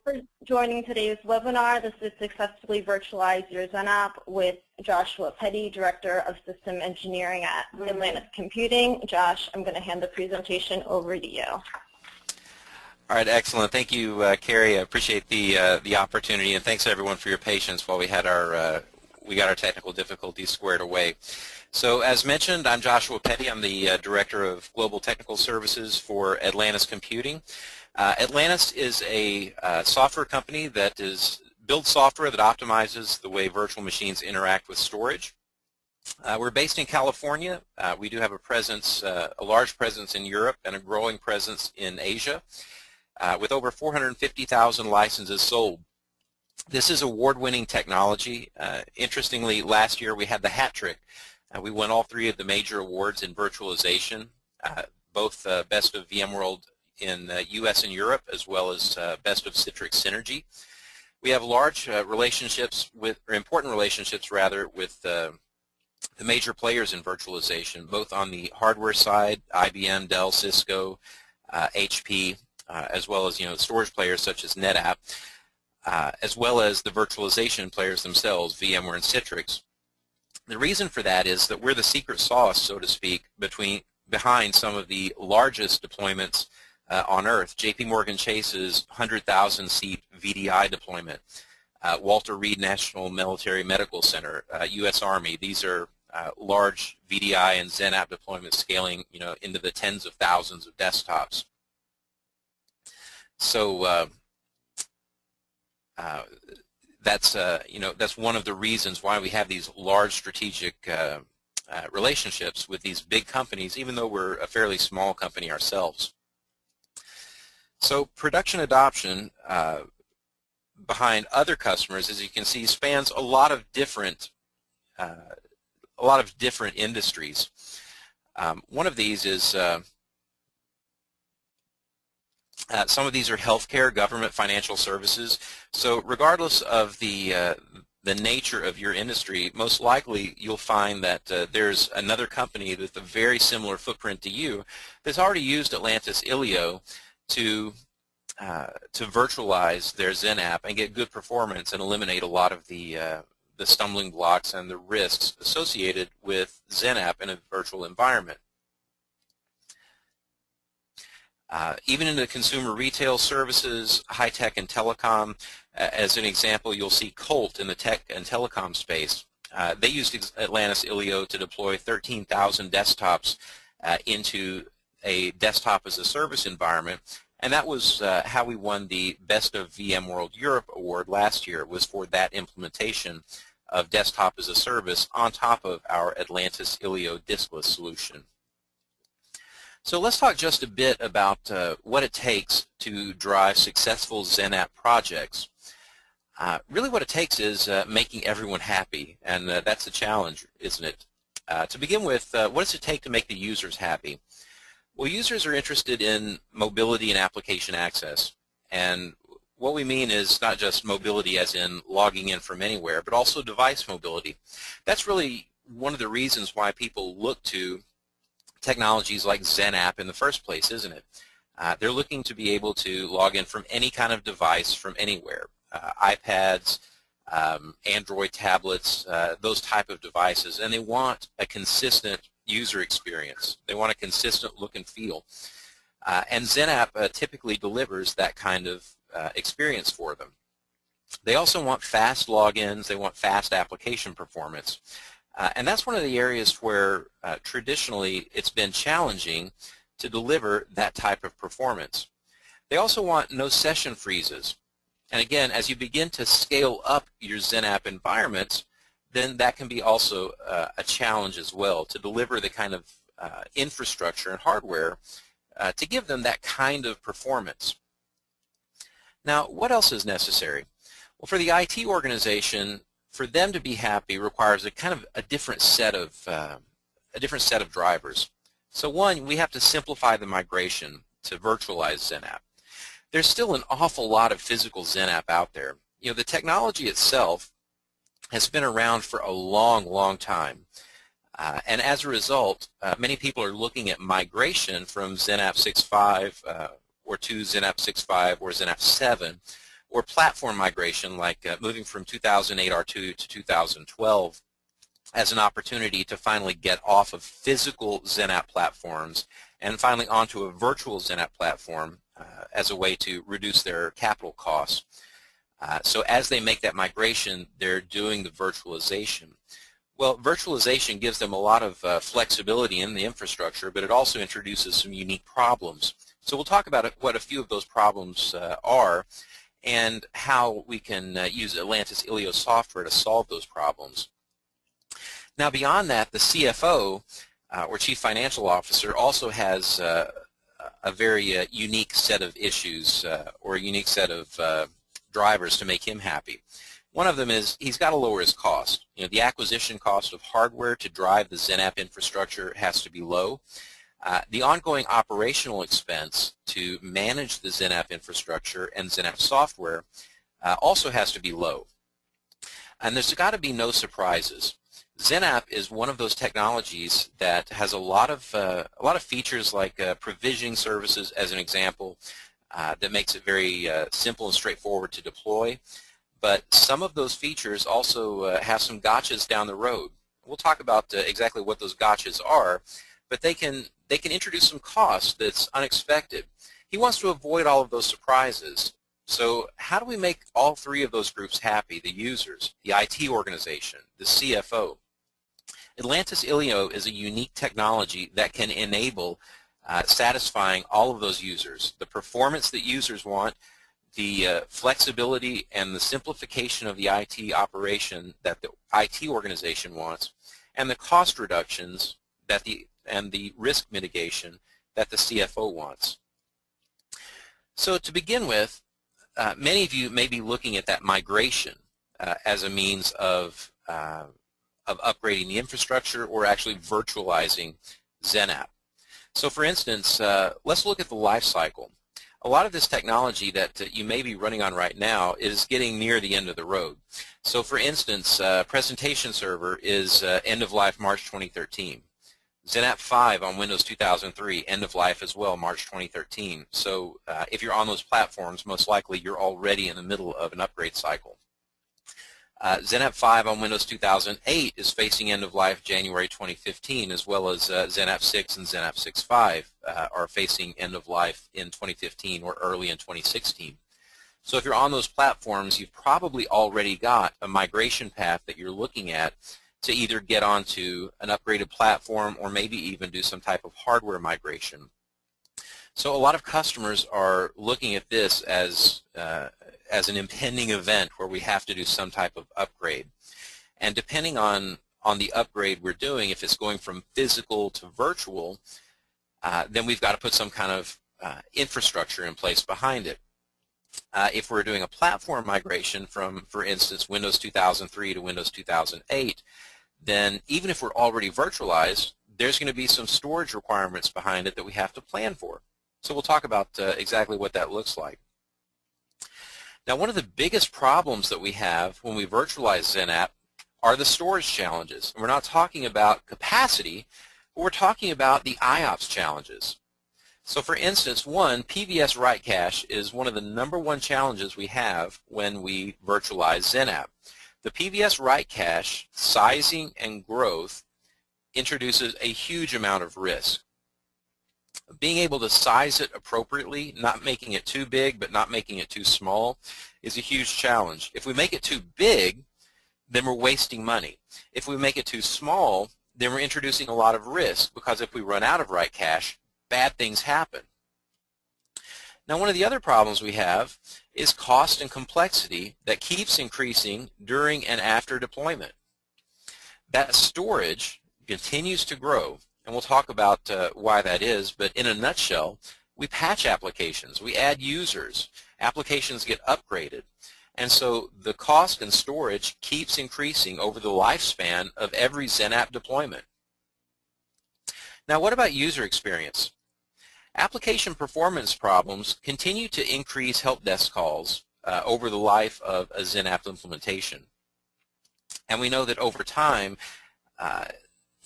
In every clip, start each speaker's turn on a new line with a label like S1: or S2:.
S1: for joining today's webinar. This is Successfully Virtualize Your XenApp with Joshua Petty, Director of System Engineering at Atlantis Computing. Josh, I'm going to hand the presentation over to you.
S2: All right, excellent. Thank you, Carrie. I appreciate the opportunity, and thanks everyone for your patience while we had we got our technical difficulties squared away. So as mentioned, I'm Joshua Petty. I'm the Director of Global Technical Services for Atlantis Computing. Atlantis is a software company that builds software that optimizes the way virtual machines interact with storage. We're based in California. We do have a large presence in Europe and a growing presence in Asia, with over 450,000 licenses sold. This is award-winning technology. Interestingly, last year we had the hat trick. We won all three of the major awards in virtualization, both Best of VMworld in US and Europe, as well as Best of Citrix Synergy. We have large important relationships rather, with the major players in virtualization, both on the hardware side, IBM, Dell, Cisco, HP, as well as storage players such as NetApp, as well as the virtualization players themselves, VMware and Citrix. The reason for that is that we're the secret sauce, so to speak, behind some of the largest deployments on Earth. JP Morgan Chase's 100,000 seat VDI deployment, Walter Reed National Military Medical Center, U.S. Army. These are large VDI and XenApp deployments scaling into the tens of thousands of desktops. So that's one of the reasons why we have these large strategic relationships with these big companies, even though we're a fairly small company ourselves. So production adoption behind other customers, as you can see, spans a lot of different industries. One of these is some of these are healthcare, government, financial services. So regardless of the nature of your industry, most likely you'll find that there's another company with a very similar footprint to you that's already used Atlantis ILIO to virtualize their XenApp and get good performance and eliminate a lot of the stumbling blocks and the risks associated with XenApp in a virtual environment. Even in the consumer retail services, high-tech and telecom, as an example, you'll see Colt in the tech and telecom space. They used Atlantis ILIO to deploy 13,000 desktops into a desktop as a service environment, and that was how we won the Best of VMworld Europe award last year, was for that implementation of desktop as a service on top of our Atlantis ILIO diskless solution. So let's talk just a bit about what it takes to drive successful XenApp projects. Really what it takes is making everyone happy, and that's the challenge, isn't it? To begin with, what does it take to make the users happy? Well, users are interested in mobility and application access, and what we mean is not just mobility as in logging in from anywhere, but also device mobility. That's really one of the reasons why people look to technologies like XenApp in the first place, isn't it? They're looking to be able to log in from any kind of device from anywhere, iPads, Android tablets, those type of devices, and they want a consistent user experience. They want a consistent look and feel. And XenApp typically delivers that kind of experience for them. They also want fast logins. They want fast application performance. And that's one of the areas where traditionally it's been challenging to deliver that type of performance. They also want no session freezes. And again, as you begin to scale up your XenApp environments, then that can be also a challenge as well, to deliver the kind of infrastructure and hardware to give them that kind of performance. Now, what else is necessary? Well, for the IT organization, for them to be happy requires a different set of drivers. So one, we have to simplify the migration to virtualize XenApp. There's still an awful lot of physical XenApp out there. The technology itself has been around for a long, long time. And as a result, many people are looking at migration from XenApp 6.5 or to XenApp 6.5 or XenApp 7, or platform migration, like moving from 2008 R2 to 2012 as an opportunity to finally get off of physical XenApp platforms and finally onto a virtual XenApp platform as a way to reduce their capital costs. So as they make that migration, they're doing the virtualization. Well, virtualization gives them a lot of flexibility in the infrastructure, but it also introduces some unique problems. So we'll talk about what a few of those problems are and how we can use Atlantis ILIO software to solve those problems. Now beyond that, the CFO, or Chief Financial Officer, also has a very unique set of issues or a unique set of drivers to make him happy. One of them is he's got to lower his cost. You know, the acquisition cost of hardware to drive the XenApp infrastructure has to be low. The ongoing operational expense to manage the XenApp infrastructure and XenApp software also has to be low. And there's got to be no surprises. XenApp is one of those technologies that has a lot of features like provisioning services, as an example, that makes it very simple and straightforward to deploy. But some of those features also have some gotchas down the road. We'll talk about exactly what those gotchas are, but they can introduce some cost that's unexpected. He wants to avoid all of those surprises. So how do we make all three of those groups happy? The users, the IT organization, the CFO. Atlantis ILIO is a unique technology that can enable satisfying all of those users. The performance that users want, the flexibility and the simplification of the IT operation that the IT organization wants, and the cost reductions and the risk mitigation that the CFO wants. So to begin with, many of you may be looking at that migration as a means of upgrading the infrastructure or actually virtualizing XenApp. So for instance, let's look at the life cycle. A lot of this technology that you may be running on right now is getting near the end of the road. So for instance, Presentation Server is end of life March 2013. XenApp 5 on Windows 2003, end of life as well, March 2013. So if you're on those platforms, most likely you're already in the middle of an upgrade cycle. XenApp 5 on Windows 2008 is facing end of life January 2015, as well as XenApp 6 and XenApp 6.5 are facing end of life in 2015 or early in 2016. So if you're on those platforms, you've probably already got a migration path that you're looking at to either get onto an upgraded platform or maybe even do some type of hardware migration. So a lot of customers are looking at this as an impending event where we have to do some type of upgrade. And depending on the upgrade we're doing, if it's going from physical to virtual, then we've got to put some kind of infrastructure in place behind it. If we're doing a platform migration from, for instance, Windows 2003 to Windows 2008, then even if we're already virtualized, there's going to be some storage requirements behind it that we have to plan for. So we'll talk about exactly what that looks like. Now, one of the biggest problems that we have when we virtualize XenApp are the storage challenges. And we're not talking about capacity, but we're talking about the IOPS challenges. So for instance, PVS write cache is one of the #1 challenges we have when we virtualize XenApp. The PVS write cache sizing and growth introduces a huge amount of risk. Being able to size it appropriately, not making it too big but not making it too small, is a huge challenge. If we make it too big, then we're wasting money. If we make it too small, then we're introducing a lot of risk, because if we run out of write cache, bad things happen. Now, one of the other problems we have is cost and complexity that keeps increasing during and after deployment. That storage continues to grow, and we'll talk about why that is, but in a nutshell, we patch applications, we add users, applications get upgraded, and so the cost and storage keeps increasing over the lifespan of every XenApp deployment. Now, what about user experience? Application performance problems continue to increase help desk calls over the life of a XenApp implementation. And we know that over time,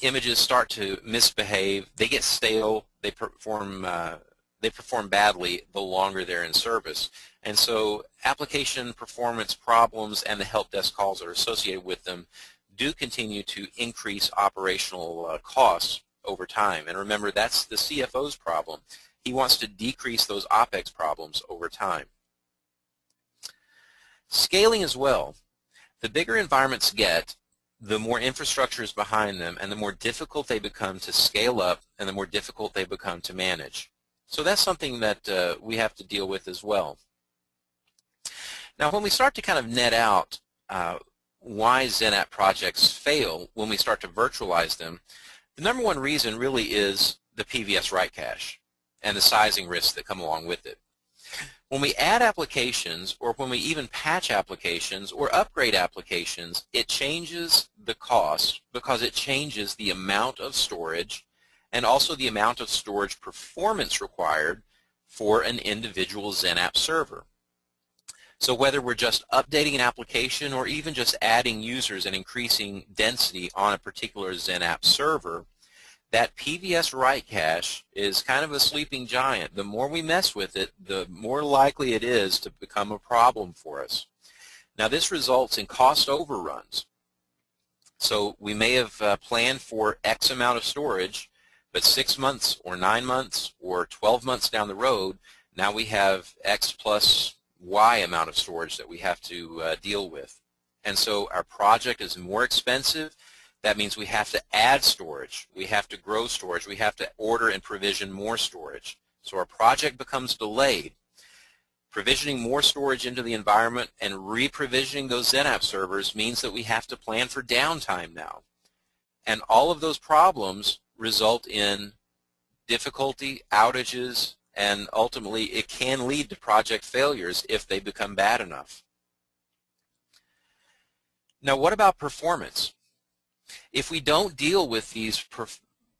S2: images start to misbehave, they get stale, they perform they perform badly the longer they're in service. And so application performance problems and the help desk calls that are associated with them do continue to increase operational costs over time. And remember, that's the CFO's problem. He wants to decrease those OPEX problems over time. Scaling as well. The bigger environments get, the more infrastructure is behind them, and the more difficult they become to scale up, and the more difficult they become to manage. So that's something that we have to deal with as well. Now, when we start to kind of net out why XenApp projects fail when we start to virtualize them, the number one reason really is the PVS write cache and the sizing risks that come along with it. When we add applications, or when we even patch applications or upgrade applications, it changes the cost because it changes the amount of storage and also the amount of storage performance required for an individual XenApp server. So whether we're just updating an application or even just adding users and increasing density on a particular XenApp server, that PVS write cache is kind of a sleeping giant. The more we mess with it, the more likely it is to become a problem for us. Now, this results in cost overruns. So we may have planned for X amount of storage, but 6 months or 9 months or 12 months down the road, now we have X plus Y amount of storage that we have to deal with. And so our project is more expensive. That means we have to add storage, we have to grow storage, we have to order and provision more storage. So our project becomes delayed. Provisioning more storage into the environment and re-provisioning those XenApp servers means that we have to plan for downtime now. And all of those problems result in difficulty, outages, and ultimately it can lead to project failures if they become bad enough. Now, what about performance? If we don't deal with these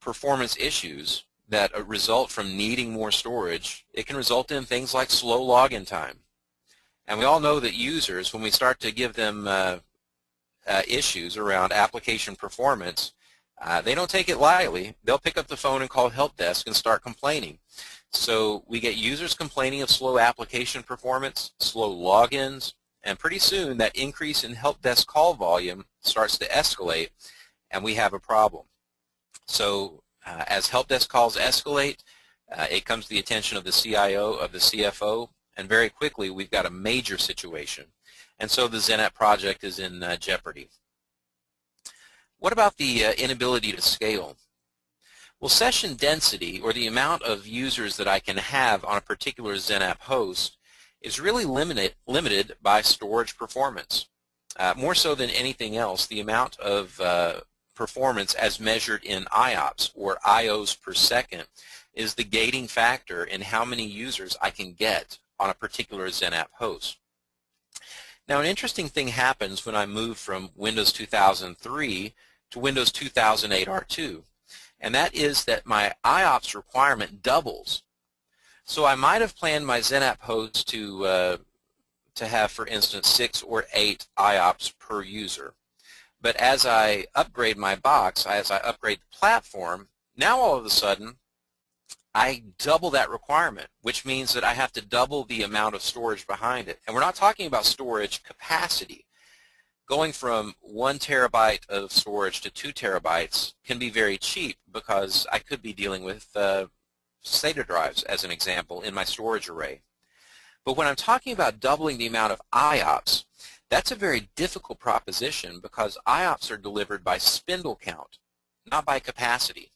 S2: performance issues that result from needing more storage, it can result in things like slow login time. And we all know that users, when we start to give them issues around application performance, they don't take it lightly. They'll pick up the phone and call help desk and start complaining. So we get users complaining of slow application performance, slow logins, and pretty soon that increase in help desk call volume starts to escalate, and we have a problem. So as help desk calls escalate, it comes to the attention of the CIO, of the CFO, and very quickly we've got a major situation. And so the XenApp project is in jeopardy. What about the inability to scale? Well, session density, or the amount of users that I can have on a particular XenApp host, is really limited by storage performance. More so than anything else, the amount of performance as measured in IOPS, or IOs per second, is the gating factor in how many users I can get on a particular XenApp host. Now, an interesting thing happens when I move from Windows 2003 to Windows 2008 R2, and that is that my IOPS requirement doubles. So I might have planned my XenApp host to have, for instance, 6 or 8 IOPS per user. But as I upgrade my box, as I upgrade the platform, now all of a sudden I double that requirement, which means that I have to double the amount of storage behind it. And we're not talking about storage capacity. Going from 1 terabyte of storage to 2 terabytes can be very cheap because I could be dealing with SATA drives, as an example, in my storage array. But when I'm talking about doubling the amount of IOPS, that's a very difficult proposition because IOPS are delivered by spindle count, not by capacity.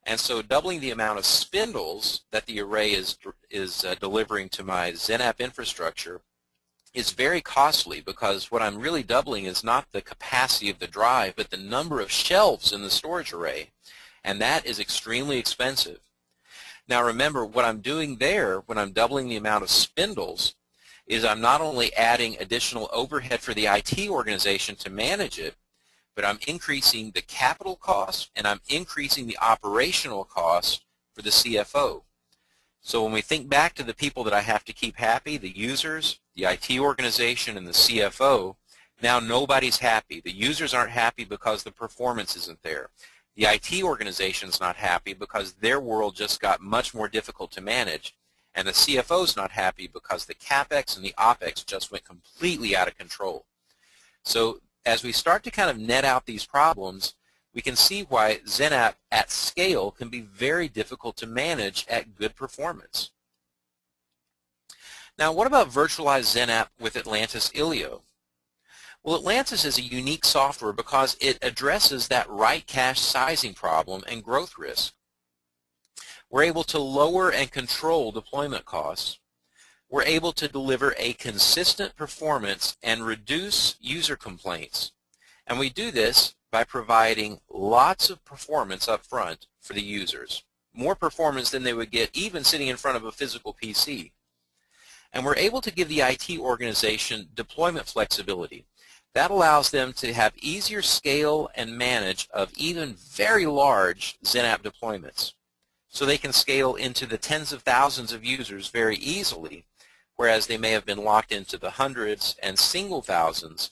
S2: And so doubling the amount of spindles that the array is delivering to my XenApp infrastructure is very costly, because what I'm really doubling is not the capacity of the drive, but the number of shelves in the storage array. And that is extremely expensive. Now remember, what I'm doing there when I'm doubling the amount of spindles is I'm not only adding additional overhead for the IT organization to manage it, but I'm increasing the capital cost and I'm increasing the operational cost for the CFO. So when we think back to the people that I have to keep happy, the users, the IT organization, and the CFO, now nobody's happy. The users aren't happy because the performance isn't there. The IT organization's not happy because their world just got much more difficult to manage, and the CFO's not happy because the CapEx and the OpEx just went completely out of control. So as we start to kind of net out these problems, we can see why XenApp at scale can be very difficult to manage at good performance. Now, what about Virtualized XenApp with Atlantis ILIO? Well, Atlantis is a unique software because it addresses that write cache sizing problem and growth risk. We're able to lower and control deployment costs. We're able to deliver a consistent performance and reduce user complaints. And we do this by providing lots of performance up front for the users, more performance than they would get even sitting in front of a physical PC. And we're able to give the IT organization deployment flexibility. That allows them to have easier scale and manage of even very large XenApp deployments. So they can scale into the tens of thousands of users very easily, whereas they may have been locked into the hundreds and single thousands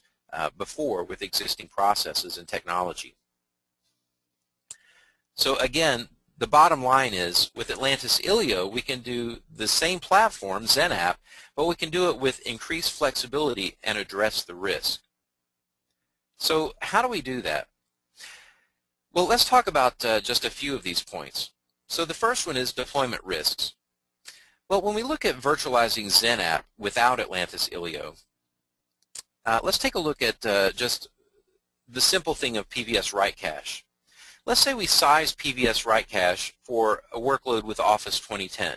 S2: before with existing processes and technology. So again, the bottom line is with Atlantis ILIO, we can do the same platform, XenApp, but we can do it with increased flexibility and address the risk. So how do we do that? Well, let's talk about just a few of these points. So the first one is deployment risks. Well, when we look at virtualizing XenApp without Atlantis ILIO, let's take a look at just the simple thing of PVS write cache. Let's say we size PVS write cache for a workload with Office 2010.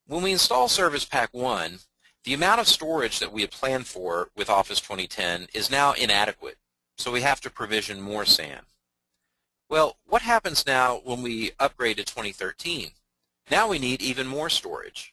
S2: When we install Service Pack 1, the amount of storage that we had planned for with Office 2010 is now inadequate, so we have to provision more SAN. Well, what happens now when we upgrade to 2013? Now we need even more storage.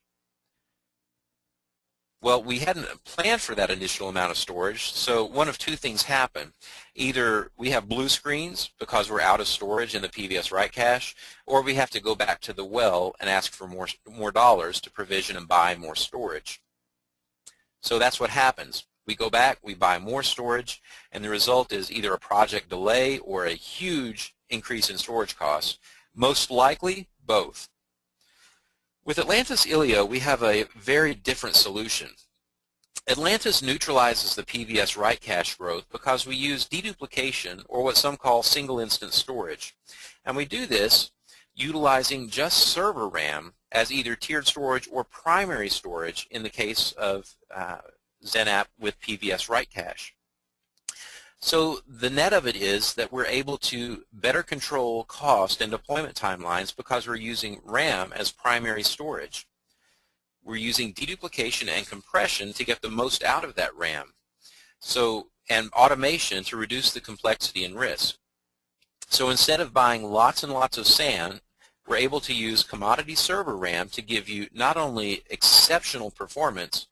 S2: Well, we hadn't planned for that initial amount of storage, so one of two things happen. Either we have blue screens because we're out of storage in the PVS write cache, or we have to go back to the well and ask for more dollars to provision and buy more storage. So that's what happens. We go back, we buy more storage, and the result is either a project delay or a huge increase in storage costs. Most likely, both. With Atlantis ILIO, we have a very different solution. Atlantis neutralizes the PVS write cache growth because we use deduplication, or what some call single instance storage. And we do this utilizing just server RAM as either tiered storage or primary storage in the case of XenApp with PVS write cache. So the net of it is that we're able to better control cost and deployment timelines because we're using RAM as primary storage. We're using deduplication and compression to get the most out of that RAM. And automation to reduce the complexity and risk. So instead of buying lots and lots of SAN, we're able to use commodity server RAM to give you not only exceptional performance,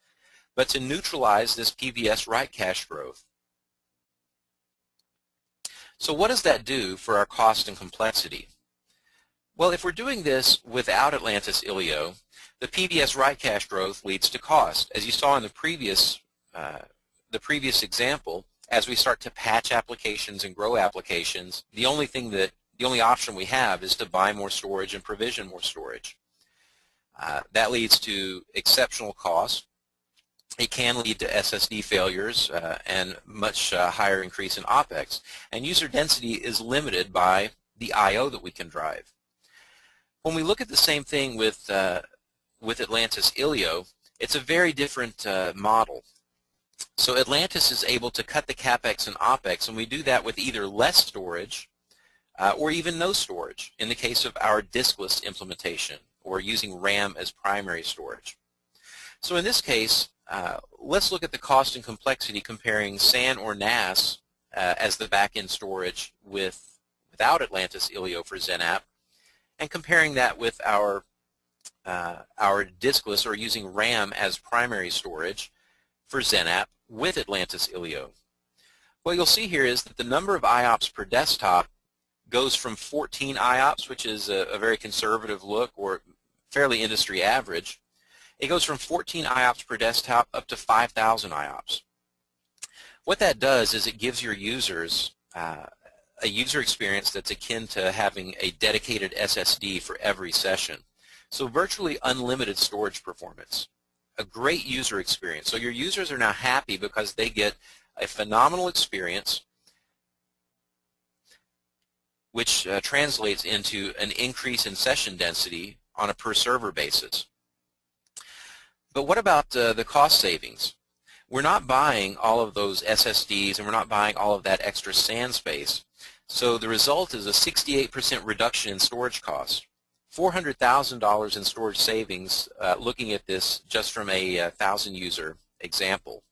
S2: but to neutralize this PVS write cache growth. So what does that do for our cost and complexity? Well, if we're doing this without Atlantis ILIO, the PVS write cache growth leads to cost. As you saw in the previous example, as we start to patch applications and grow applications, the only option we have is to buy more storage and provision more storage. That leads to exceptional cost. It can lead to SSD failures and much higher increase in OpEx. And user density is limited by the I/O that we can drive. When we look at the same thing with Atlantis ILIO, it's a very different model. So Atlantis is able to cut the CapEx and OpEx, and we do that with either less storage or even no storage in the case of our diskless implementation or using RAM as primary storage. So in this case, let's look at the cost and complexity comparing SAN or NAS as the back-end storage without Atlantis ILIO for XenApp, and comparing that with our diskless or using RAM as primary storage for XenApp with Atlantis ILIO. What you'll see here is that the number of IOPS per desktop goes from 14 IOPS, which is a very conservative look or fairly industry average. It goes from 14 IOPS per desktop up to 5,000 IOPS. What that does is it gives your users a user experience that's akin to having a dedicated SSD for every session. So virtually unlimited storage performance. A great user experience. So your users are now happy because they get a phenomenal experience, which translates into an increase in session density on a per server basis. But what about the cost savings? We're not buying all of those SSDs and we're not buying all of that extra SAN space. So the result is a 68% reduction in storage costs. $400,000 in storage savings looking at this just from a 1,000 user example.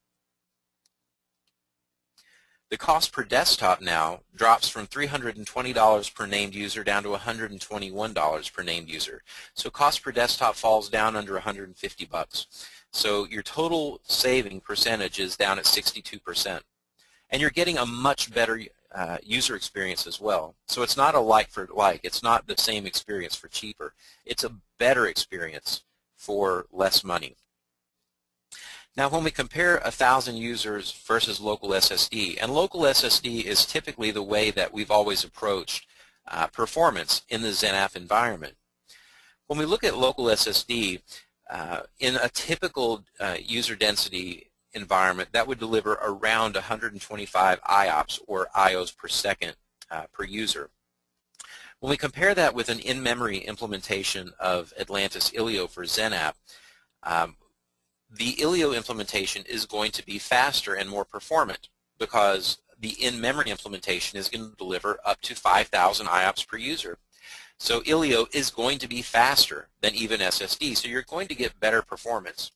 S2: The cost per desktop now drops from $320 per named user down to $121 per named user. So cost per desktop falls down under 150 bucks. So your total saving percentage is down at 62%. And you're getting a much better user experience as well. So it's not a like for like. It's not the same experience for cheaper. It's a better experience for less money. Now when we compare 1,000 users versus local SSD, and local SSD is typically the way that we've always approached performance in the XenApp environment. When we look at local SSD, in a typical user density environment, that would deliver around 125 IOPS or IOs per second per user. When we compare that with an in-memory implementation of Atlantis ILIO for XenApp, the ILIO implementation is going to be faster and more performant because the in-memory implementation is going to deliver up to 5,000 IOPS per user. So ILIO is going to be faster than even SSD, so you're going to get better performance.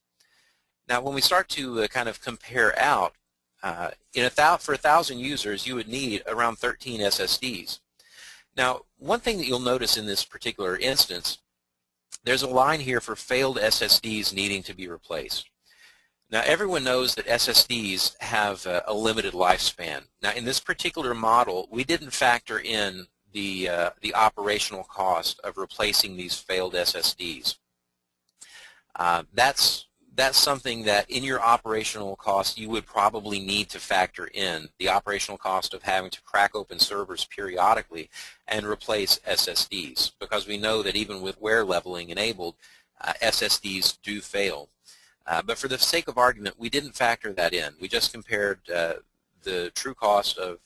S2: Now when we start to kind of compare out, for 1,000 users you would need around 13 SSDs. Now one thing that you'll notice in this particular instance, there's a line here for failed SSDs needing to be replaced. Now everyone knows that SSDs have a limited lifespan. Now in this particular model we didn't factor in the operational cost of replacing these failed SSDs. That's something that in your operational cost you would probably need to factor in, the operational cost of having to crack open servers periodically and replace SSDs, because we know that even with wear leveling enabled, SSDs do fail. But for the sake of argument, we didn't factor that in. We just compared the true cost of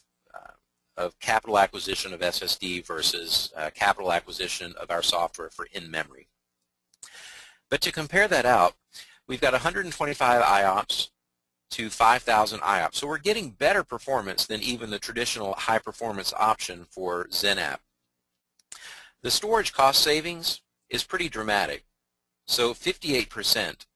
S2: capital acquisition of SSD versus capital acquisition of our software for in-memory. But to compare that out, we've got 125 IOPS to 5,000 IOPS. So we're getting better performance than even the traditional high-performance option for XenApp. The storage cost savings is pretty dramatic, so 58%.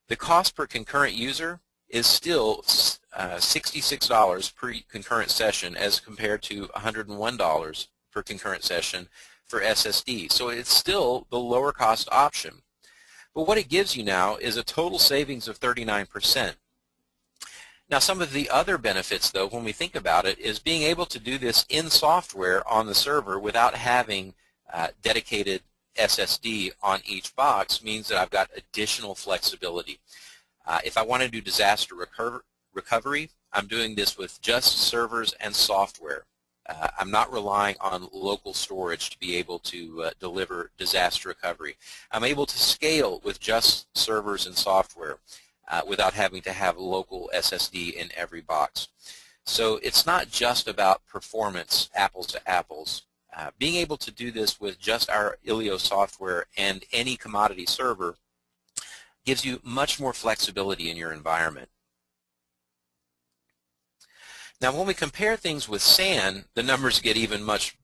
S2: The cost per concurrent user is still $66 per concurrent session as compared to $101 per concurrent session for SSD. So it's still the lower cost option. But what it gives you now is a total savings of 39%. Now some of the other benefits though, when we think about it, is being able to do this in software on the server without having dedicated SSD on each box means that I've got additional flexibility. If I want to do disaster recovery, I'm doing this with just servers and software. I'm not relying on local storage to be able to deliver disaster recovery. I'm able to scale with just servers and software without having to have local SSD in every box. So it's not just about performance, apples to apples. Being able to do this with just our ILIO software and any commodity server gives you much more flexibility in your environment. Now when we compare things with SAN, the numbers get even much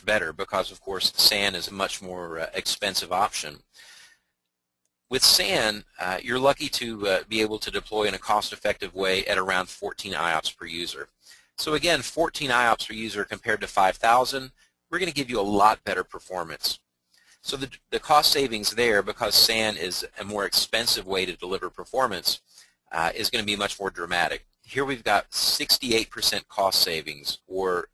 S2: better because of course SAN is a much more expensive option. With SAN, you're lucky to be able to deploy in a cost-effective way at around 14 IOPS per user. So again, 14 IOPS per user compared to 5,000, we're going to give you a lot better performance. So the cost savings there, because SAN is a more expensive way to deliver performance, is going to be much more dramatic. Here we've got 68% cost savings, or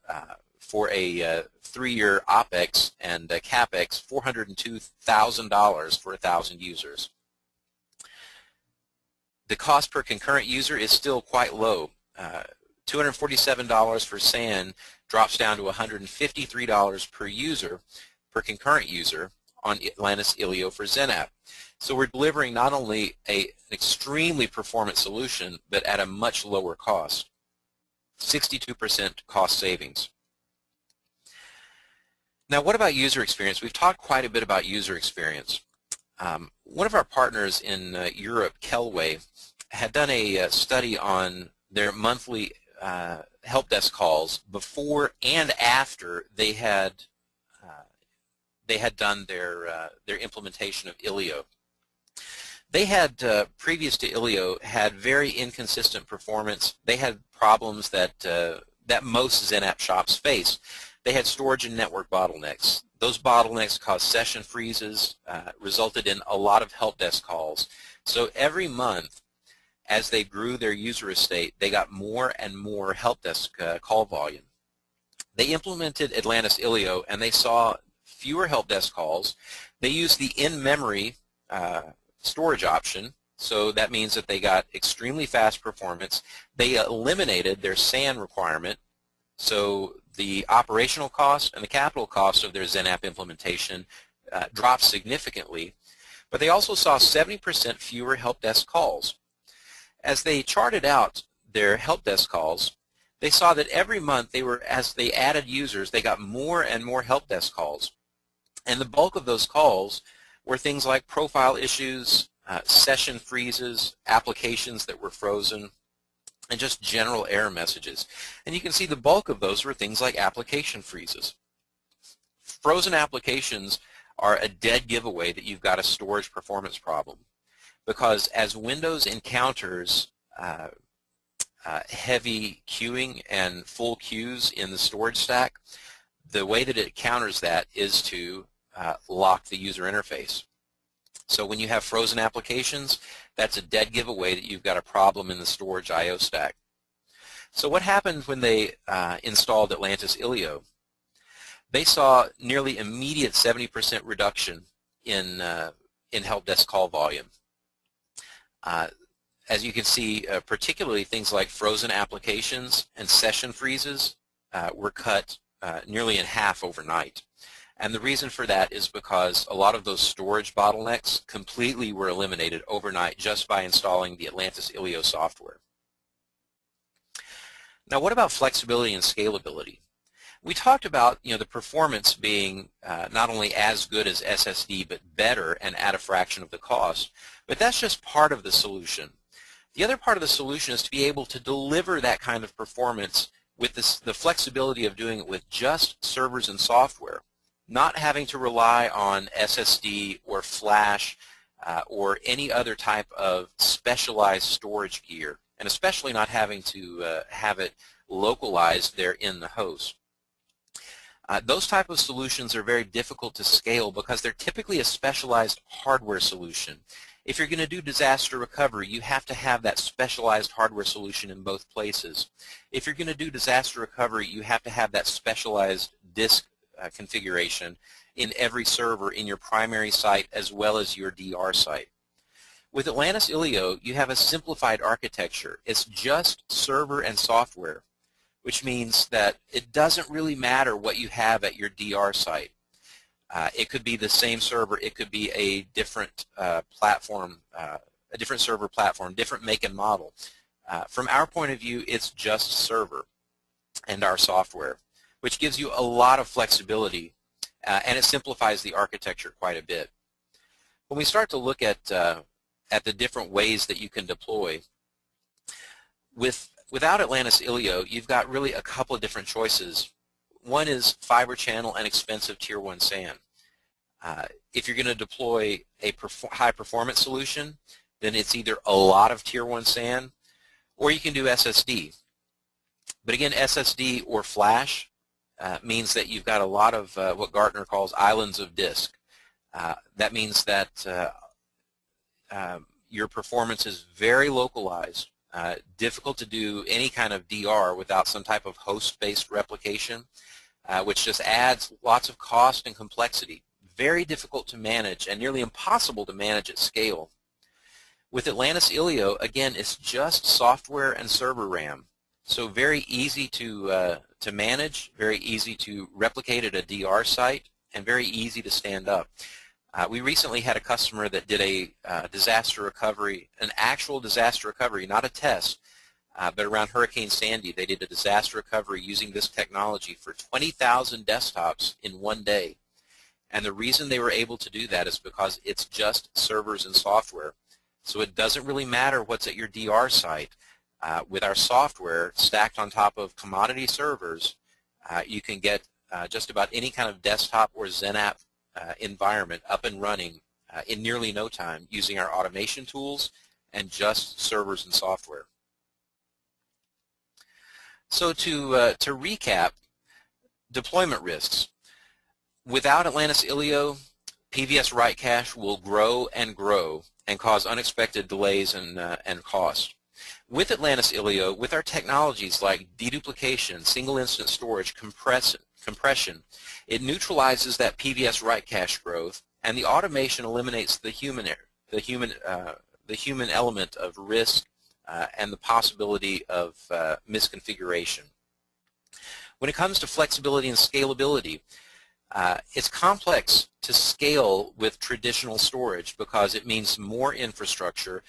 S2: for a 3-year OPEX and CAPEX, $402,000 for 1,000 users. The cost per concurrent user is still quite low. $247 for SAN drops down to $153 per user, per concurrent user, on Atlantis ILIO for XenApp. So we're delivering not only an extremely performant solution, but at a much lower cost, 62% cost savings. Now, what about user experience? We've talked quite a bit about user experience. One of our partners in Europe, Kelway, had done a study on their monthly help desk calls before and after they had done their implementation of ILIO. They had, previous to ILIO, had very inconsistent performance. They had problems that most XenApp shops face. They had storage and network bottlenecks. Those bottlenecks caused session freezes, resulted in a lot of help desk calls. So every month, as they grew their user estate, they got more and more help desk call volume. They implemented Atlantis ILIO, and they saw fewer help desk calls. They used the in-memory storage option, so that means that they got extremely fast performance. They eliminated their SAN requirement, so the operational cost and the capital cost of their XenApp implementation dropped significantly, but they also saw 70% fewer help desk calls. As they charted out their help desk calls, they saw that every month as they added users, they got more and more help desk calls. And the bulk of those calls were things like profile issues, session freezes, applications that were frozen, and just general error messages. And you can see the bulk of those were things like application freezes. Frozen applications are a dead giveaway that you've got a storage performance problem, because as Windows encounters heavy queuing and full queues in the storage stack, the way that it counters that is to lock the user interface. So when you have frozen applications, that's a dead giveaway that you've got a problem in the storage I/O stack. So what happened when they installed Atlantis ILIO? They saw nearly immediate 70% reduction in help desk call volume. As you can see, particularly things like frozen applications and session freezes were cut nearly in half overnight. And the reason for that is because a lot of those storage bottlenecks completely were eliminated overnight just by installing the Atlantis ILIO software. Now, what about flexibility and scalability? We talked about the performance being not only as good as SSD but better and at a fraction of the cost, but that's just part of the solution. The other part of the solution is to be able to deliver that kind of performance with the flexibility of doing it with just servers and software, not having to rely on SSD or flash or any other type of specialized storage gear, and especially not having to have it localized there in the host. Those type of solutions are very difficult to scale because they're typically a specialized hardware solution. If you're going to do disaster recovery, you have to have that specialized hardware solution in both places. If you're going to do disaster recovery, you have to have that specialized disk configuration in every server in your primary site as well as your DR site. With Atlantis ILIO, you have a simplified architecture. It's just server and software, which means that it doesn't really matter what you have at your DR site. It could be the same server. It could be a different platform, a different server platform, different make and model. From our point of view, it's just server and our software, which gives you a lot of flexibility, and it simplifies the architecture quite a bit. When we start to look at the different ways that you can deploy, without Atlantis ILIO, you've got really a couple of different choices. One is fiber channel and expensive Tier 1 SAN. If you're going to deploy a high performance solution, then it's either a lot of Tier 1 SAN or you can do SSD. But again, SSD or flash means that you've got a lot of what Gartner calls islands of disk. That means that your performance is very localized, difficult to do any kind of DR without some type of host-based replication, which just adds lots of cost and complexity. Very difficult to manage and nearly impossible to manage at scale. With Atlantis ILIO, again, it's just software and server RAM. So very easy to manage, very easy to replicate at a DR site, and very easy to stand up. We recently had a customer that did a disaster recovery, an actual disaster recovery, not a test, but around Hurricane Sandy. They did a disaster recovery using this technology for 20,000 desktops in one day. And the reason they were able to do that is because it's just servers and software. So it doesn't really matter what's at your DR site. With our software stacked on top of commodity servers, you can get just about any kind of desktop or XenApp environment up and running in nearly no time using our automation tools and just servers and software. So to recap, deployment risks. Without Atlantis ILIO, PVS write cache will grow and cause unexpected delays and cost. With Atlantis ILIO, with our technologies like deduplication, single instance storage, compression, it neutralizes that PVS write cache growth, and the automation eliminates the human element of risk and the possibility of misconfiguration. When it comes to flexibility and scalability, it's complex to scale with traditional storage because it means more infrastructure.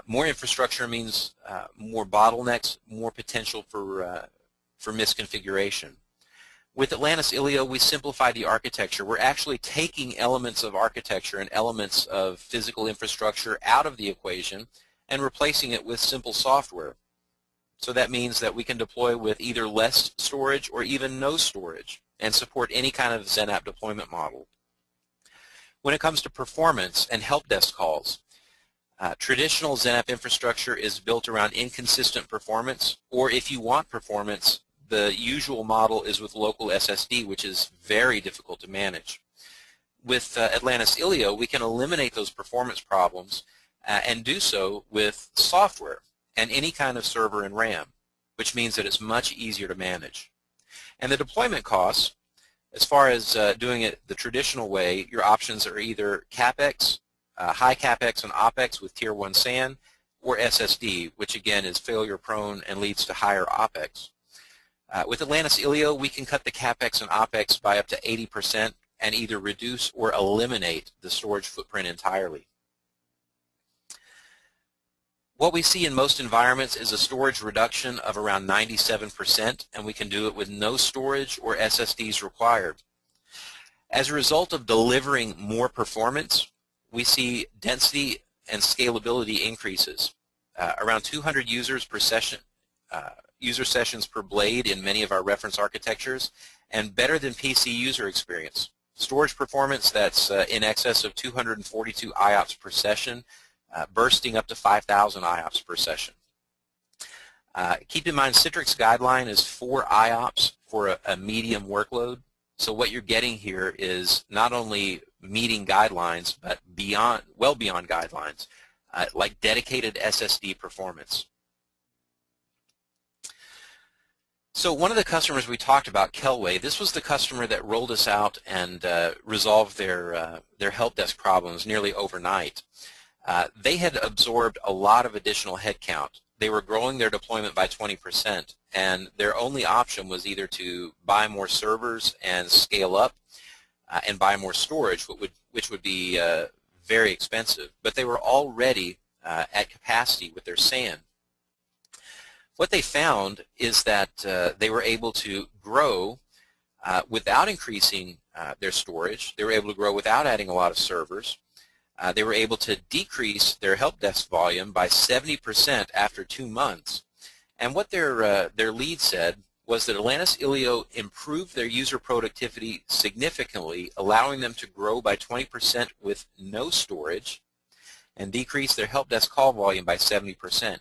S2: More infrastructure means more bottlenecks, more potential for misconfiguration. With Atlantis ILIO, we simplify the architecture. We're actually taking elements of architecture and elements of physical infrastructure out of the equation and replacing it with simple software. So that means that we can deploy with either less storage or even no storage and support any kind of XenApp deployment model. When it comes to performance and help desk calls, traditional XenApp infrastructure is built around inconsistent performance, or if you want performance, the usual model is with local SSD, which is very difficult to manage. With Atlantis ILIO, we can eliminate those performance problems and do so with software and any kind of server and RAM, which means that it's much easier to manage. And the deployment costs, as far as doing it the traditional way, your options are either CapEx, high CapEx and OpEx with Tier 1 SAN, or SSD, which again is failure prone and leads to higher OpEx. With Atlantis ILIO, we can cut the CapEx and OpEx by up to 80% and either reduce or eliminate the storage footprint entirely. What we see in most environments is a storage reduction of around 97%, and we can do it with no storage or SSDs required. As a result of delivering more performance, we see density and scalability increases. Around 200 users per session, user sessions per blade in many of our reference architectures, and better than PC user experience. Storage performance that's in excess of 242 IOPS per session, bursting up to 5,000 IOPS per session. Keep in mind, Citrix guideline is 4 IOPS for a medium workload. So what you're getting here is not only meeting guidelines, but beyond, well beyond guidelines, like dedicated SSD performance. So one of the customers we talked about, Kelway, this was the customer that rolled us out and resolved their help desk problems nearly overnight. They had absorbed a lot of additional headcount. They were growing their deployment by 20%, and their only option was either to buy more servers and scale up and buy more storage, which would be very expensive. But they were already at capacity with their SAN. What they found is that they were able to grow without increasing their storage. They were able to grow without adding a lot of servers. They were able to decrease their help desk volume by 70% after 2 months. And what their lead said was that Atlantis ILIO improved their user productivity significantly, allowing them to grow by 20% with no storage and decrease their help desk call volume by 70%.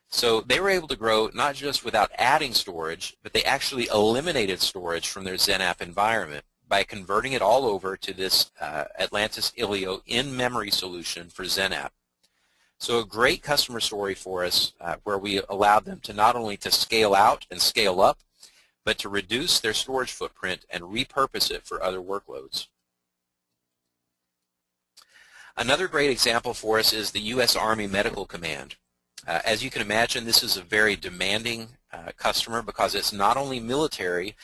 S2: So they were able to grow not just without adding storage, but they actually eliminated storage from their XenApp environment by converting it all over to this Atlantis ILIO in-memory solution for XenApp. So a great customer story for us where we allowed them to not only to scale out and scale up, but to reduce their storage footprint and repurpose it for other workloads. Another great example for us is the U.S. Army Medical Command. As you can imagine, this is a very demanding customer because it's not only military,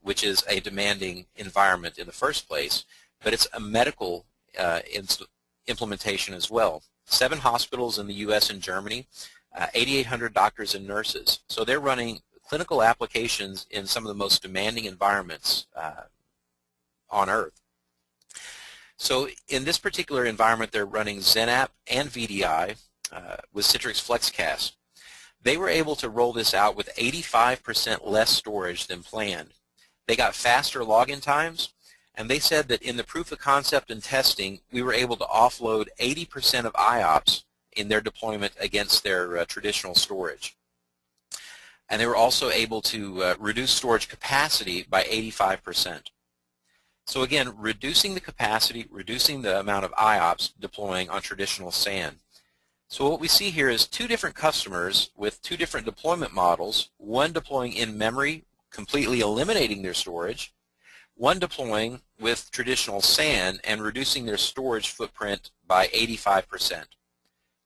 S2: which is a demanding environment in the first place, but it's a medical implementation as well. 7 hospitals in the U.S. and Germany, 8,800 doctors and nurses. So they're running clinical applications in some of the most demanding environments on Earth. So in this particular environment, they're running XenApp and VDI with Citrix FlexCast. They were able to roll this out with 85% less storage than planned. They got faster login times, and they said that in the proof of concept and testing, we were able to offload 80% of IOPS in their deployment against their traditional storage. And they were also able to reduce storage capacity by 85%. So again, reducing the capacity, reducing the amount of IOPS deploying on traditional SAN. So what we see here is 2 different customers with 2 different deployment models, one deploying in memory, completely eliminating their storage, one deploying with traditional SAN and reducing their storage footprint by 85%.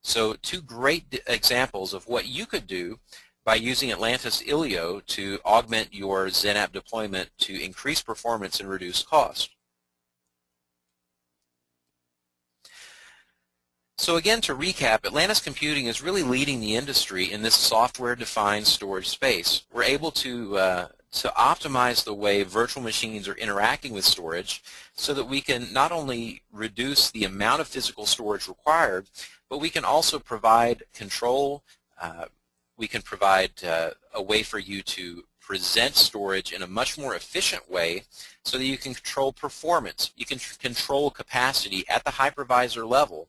S2: So 2 great examples of what you could do by using Atlantis ILIO to augment your XenApp deployment to increase performance and reduce cost. So again, to recap, Atlantis Computing is really leading the industry in this software-defined storage space. We're able to optimize the way virtual machines are interacting with storage so that we can not only reduce the amount of physical storage required, but we can also provide control. We can provide a way for you to present storage in a much more efficient way so that you can control performance. You can control capacity at the hypervisor level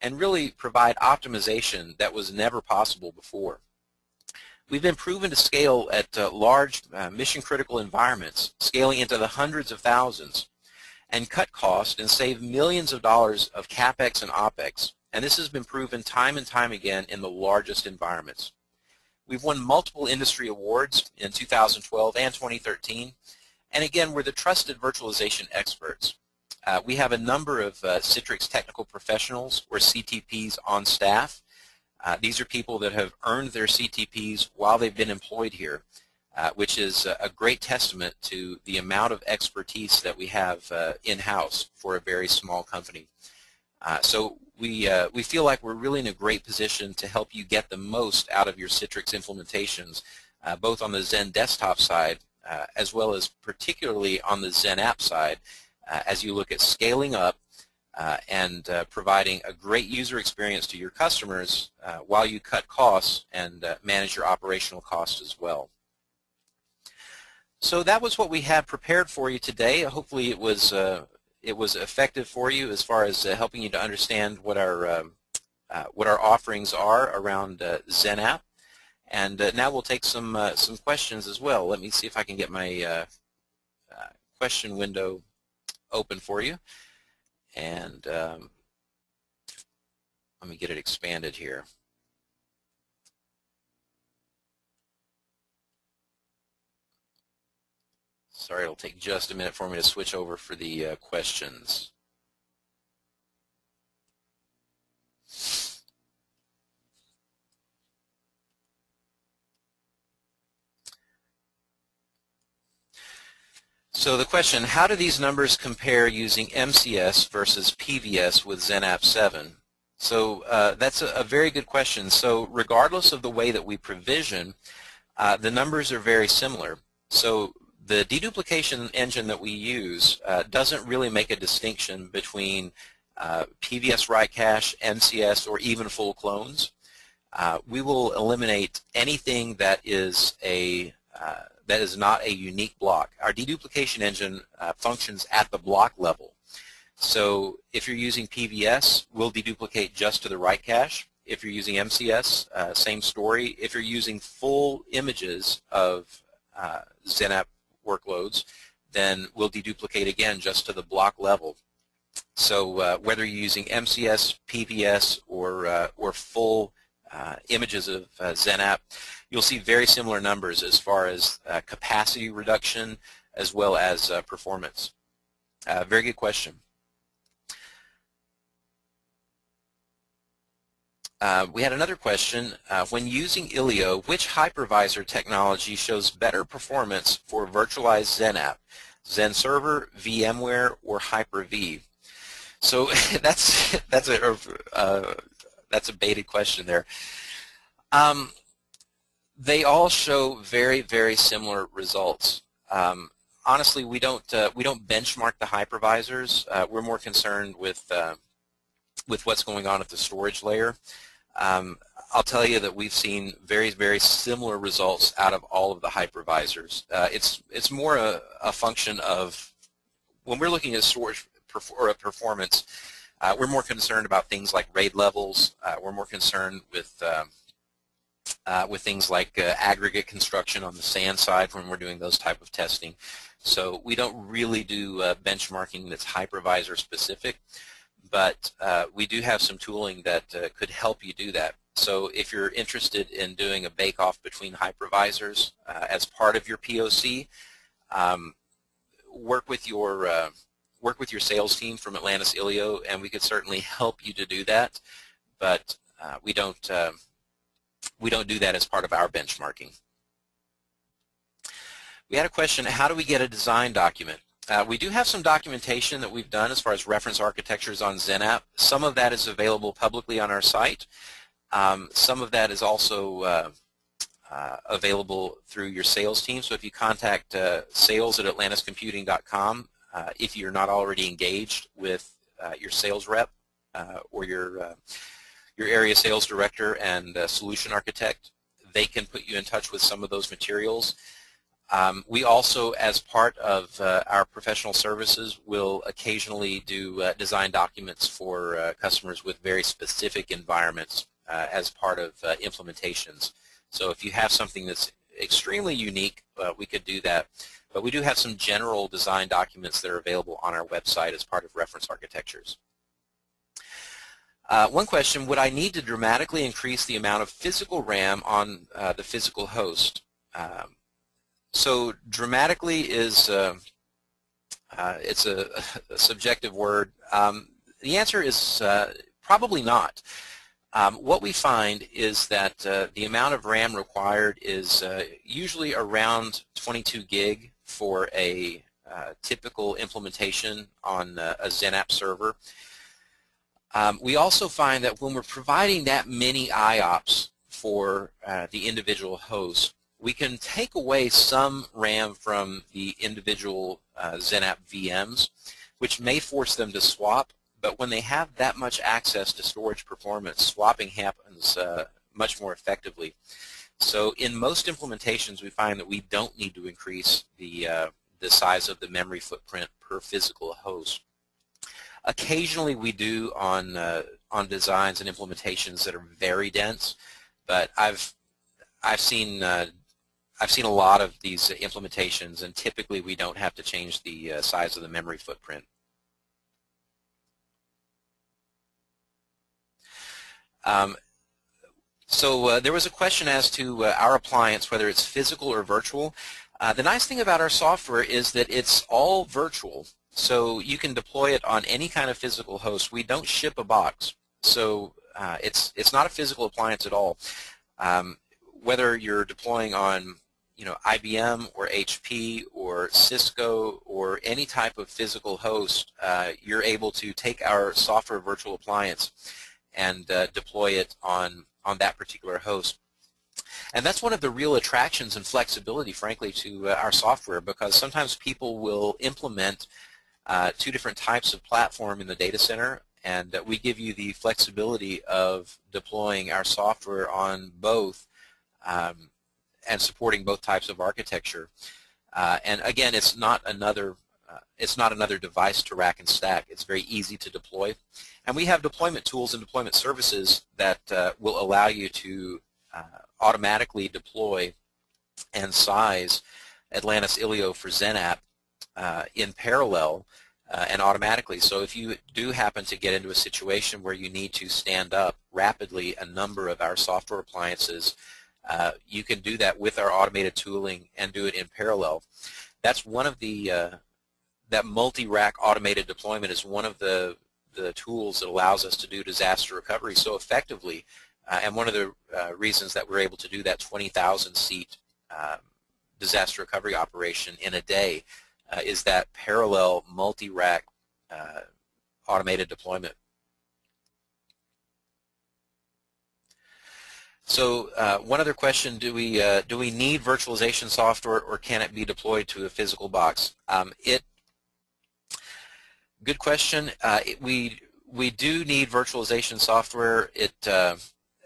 S2: and really provide optimization that was never possible before. We've been proven to scale at large mission-critical environments, scaling into the hundreds of thousands, and cut costs and save millions of dollars of CapEx and OpEx. And this has been proven time and time again in the largest environments. We've won multiple industry awards in 2012 and 2013, and again, we're the trusted virtualization experts. We have a number of Citrix technical professionals, or CTPs, on staff. These are people that have earned their CTPs while they've been employed here, which is a great testament to the amount of expertise that we have in-house for a very small company. So we feel like we're really in a great position to help you get the most out of your Citrix implementations, both on the Xen desktop side as well as particularly on the XenApp side, as you look at scaling up and providing a great user experience to your customers while you cut costs and manage your operational costs as well. So that was what we had prepared for you today. Hopefully it was effective for you as far as helping you to understand what our offerings are around XenApp. And now we'll take some questions as well. Let me see if I can get my question window open for you, and let me get it expanded here. Sorry, it'll take just a minute for me to switch over for the questions. So the question, how do these numbers compare using MCS versus PVS with XenApp 7? So that's a very good question. So regardless of the way that we provision, the numbers are very similar. So the deduplication engine that we use doesn't really make a distinction between PVS write cache, MCS, or even full clones. We will eliminate anything that is not a unique block. Our deduplication engine functions at the block level. So if you're using PVS, we'll deduplicate just to the write cache. If you're using MCS, same story. If you're using full images of XenApp workloads, then we'll deduplicate again just to the block level. So whether you're using MCS, PVS, or full images of XenApp, you'll see very similar numbers as far as capacity reduction as well as performance. Very good question. We had another question. When using ILIO, which hypervisor technology shows better performance for virtualized XenApp? Xen Server, VMware, or Hyper-V? So that's a baited question there. They all show very, very similar results. Honestly, we don't benchmark the hypervisors. We're more concerned with what's going on at the storage layer. I'll tell you that we've seen very, very similar results out of all of the hypervisors. It's more a function of when we're looking at storage performance, we're more concerned about things like RAID levels. We're more concerned with things like aggregate construction on the SAN side when we're doing those type of testing. So we don't really do benchmarking that's hypervisor specific, but we do have some tooling that could help you do that. So if you're interested in doing a bake-off between hypervisors as part of your POC, work with your sales team from Atlantis ILIO, and we could certainly help you to do that. But we don't do that as part of our benchmarking. We had a question: how do we get a design document? We do have some documentation that we've done as far as reference architectures on XenApp. Some of that is available publicly on our site. Some of that is also available through your sales team. So if you contact sales@atlantiscomputing.com, if you're not already engaged with your sales rep or your area sales director and solution architect, they can put you in touch with some of those materials. We also, as part of our professional services, will occasionally do design documents for customers with very specific environments as part of implementations. So if you have something that's extremely unique, we could do that. But we do have some general design documents that are available on our website as part of reference architectures. One question: would I need to dramatically increase the amount of physical RAM on the physical host? So dramatically is it's a subjective word. The answer is probably not. What we find is that the amount of RAM required is usually around 22 gig for a typical implementation on a XenApp server. We also find that when we're providing that many IOPS for the individual host, we can take away some RAM from the individual XenApp VMs, which may force them to swap. But when they have that much access to storage performance, swapping happens much more effectively. So in most implementations, we find that we don't need to increase the size of the memory footprint per physical host. Occasionally, we do on designs and implementations that are very dense, but I've seen a lot of these implementations, and typically we don't have to change the size of the memory footprint. So there was a question as to our appliance, whether it's physical or virtual. The nice thing about our software is that it's all virtual, so you can deploy it on any kind of physical host. We don't ship a box, so it's not a physical appliance at all. Whether you're deploying on IBM or HP or Cisco or any type of physical host, you're able to take our software virtual appliance and deploy it on that particular host. And that's one of the real attractions and flexibility, frankly, to our software, because sometimes people will implement two different types of platform in the data center, and we give you the flexibility of deploying our software on both and supporting both types of architecture. And again, it's not another device to rack and stack. It's very easy to deploy. And we have deployment tools and deployment services that will allow you to automatically deploy and size Atlantis ILIO for XenApp in parallel and automatically. So if you do happen to get into a situation where you need to stand up rapidly a number of our software appliances, you can do that with our automated tooling and do it in parallel. That's one of the that multi-rack automated deployment is one of the tools that allows us to do disaster recovery so effectively And one of the reasons that we're able to do that 20,000 seat disaster recovery operation in a day is that parallel multi-rack automated deployment. So one other question, do we need virtualization software, or can it be deployed to a physical box? Good question. We do need virtualization software.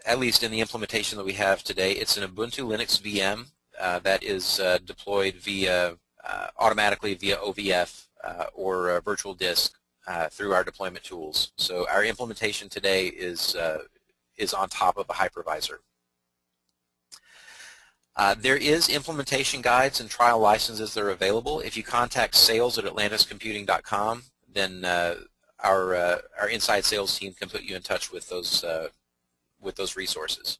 S2: At least in the implementation that we have today, it's an Ubuntu Linux VM that is deployed automatically via OVF or virtual disk through our deployment tools. So our implementation today is on top of a hypervisor. There is implementation guides and trial licenses that are available. If you contact sales@atlantiscomputing.com, then our inside sales team can put you in touch with those resources.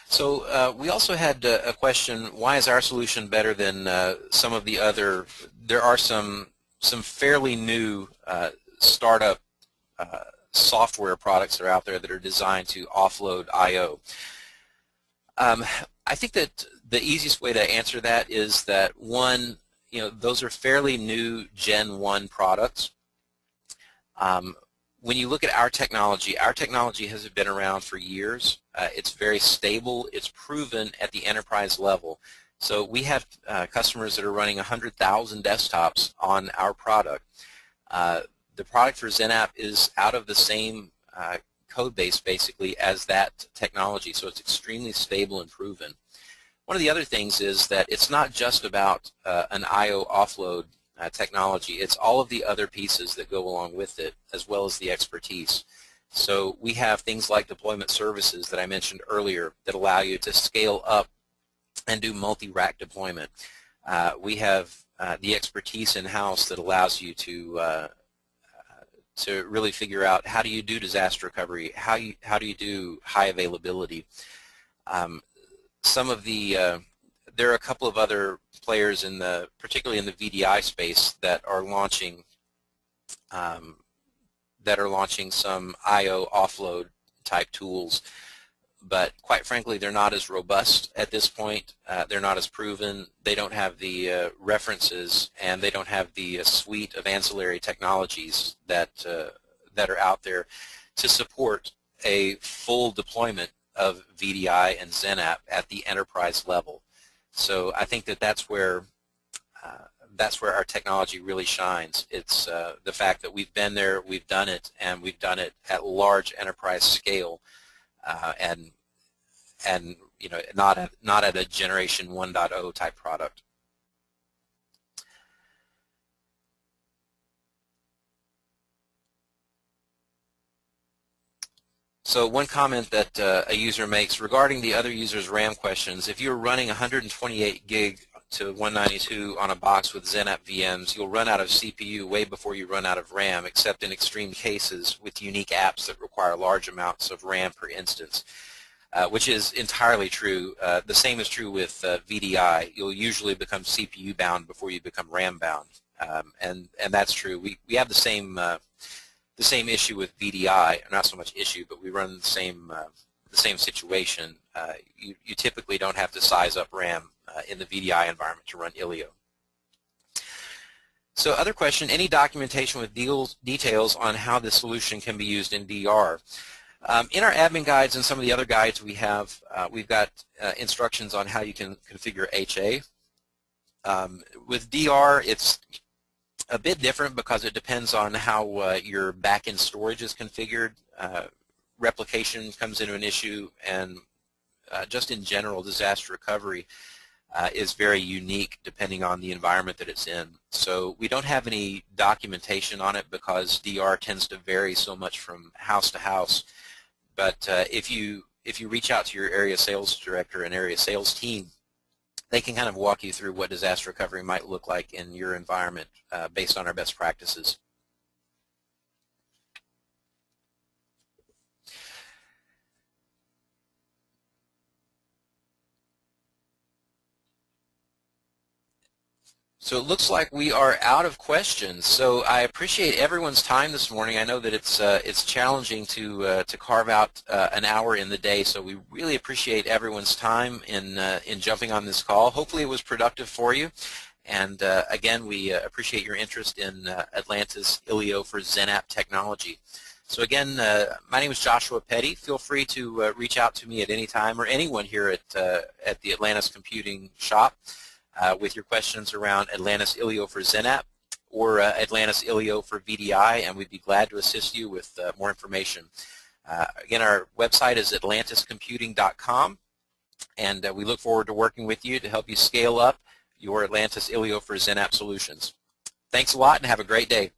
S2: So we also had a question, why is our solution better than some of the other? There are some fairly new startup software products that are out there that are designed to offload I/O. I think that the easiest way to answer that is that, one, those are fairly new Gen 1 products. When you look at our technology has been around for years. It's very stable. It's proven at the enterprise level. So we have customers that are running 100,000 desktops on our product. The product for XenApp is out of the same code base, basically, as that technology, so it's extremely stable and proven. One of the other things is that it's not just about an I/O offload technology. It's all of the other pieces that go along with it, as well as the expertise. So we have things like deployment services that I mentioned earlier that allow you to scale up and do multi-rack deployment. We have the expertise in-house that allows you to really figure out, how do you do disaster recovery, how do you do high availability. There are a couple of other players particularly in the VDI space that are launching some I/O offload type tools, but quite frankly, they're not as robust at this point. They're not as proven. They don't have the references, and they don't have the suite of ancillary technologies that are out there to support a full deployment of VDI and XenApp at the enterprise level. So I think that that's where our technology really shines. It's the fact that we've been there, we've done it, and we've done it at large enterprise scale, and not at a generation 1.0 type product. So one comment that a user makes regarding the other users' RAM questions: if you're running 128 gig to 192 on a box with XenApp VMs, you'll run out of CPU way before you run out of RAM, except in extreme cases with unique apps that require large amounts of RAM per instance, which is entirely true. The same is true with VDI. You'll usually become CPU bound before you become RAM bound, and that's true. We have the same issue with VDI, not so much issue, but we run the same situation. You typically don't have to size up RAM in the VDI environment to run ILIO. So other question, any documentation with details on how this solution can be used in DR? In our admin guides and some of the other guides we have, we've got instructions on how you can configure HA. With DR, it's a bit different because it depends on how your back-end storage is configured. Replication comes into an issue, and just in general, disaster recovery is very unique depending on the environment that it's in. So we don't have any documentation on it because DR tends to vary so much from house to house. But if you reach out to your area sales director and area sales team, they can kind of walk you through what disaster recovery might look like in your environment based on our best practices. So it looks like we are out of questions. So I appreciate everyone's time this morning. I know that it's challenging to carve out an hour in the day. So we really appreciate everyone's time in jumping on this call. Hopefully it was productive for you. And again, we appreciate your interest in Atlantis ILIO for XenApp technology. So again, my name is Joshua Petty. Feel free to reach out to me at any time, or anyone here at the Atlantis Computing shop with your questions around Atlantis ILIO for XenApp or Atlantis ILIO for VDI, and we'd be glad to assist you with more information. Again, our website is atlantiscomputing.com, and we look forward to working with you to help you scale up your Atlantis ILIO for XenApp solutions. Thanks a lot, and have a great day.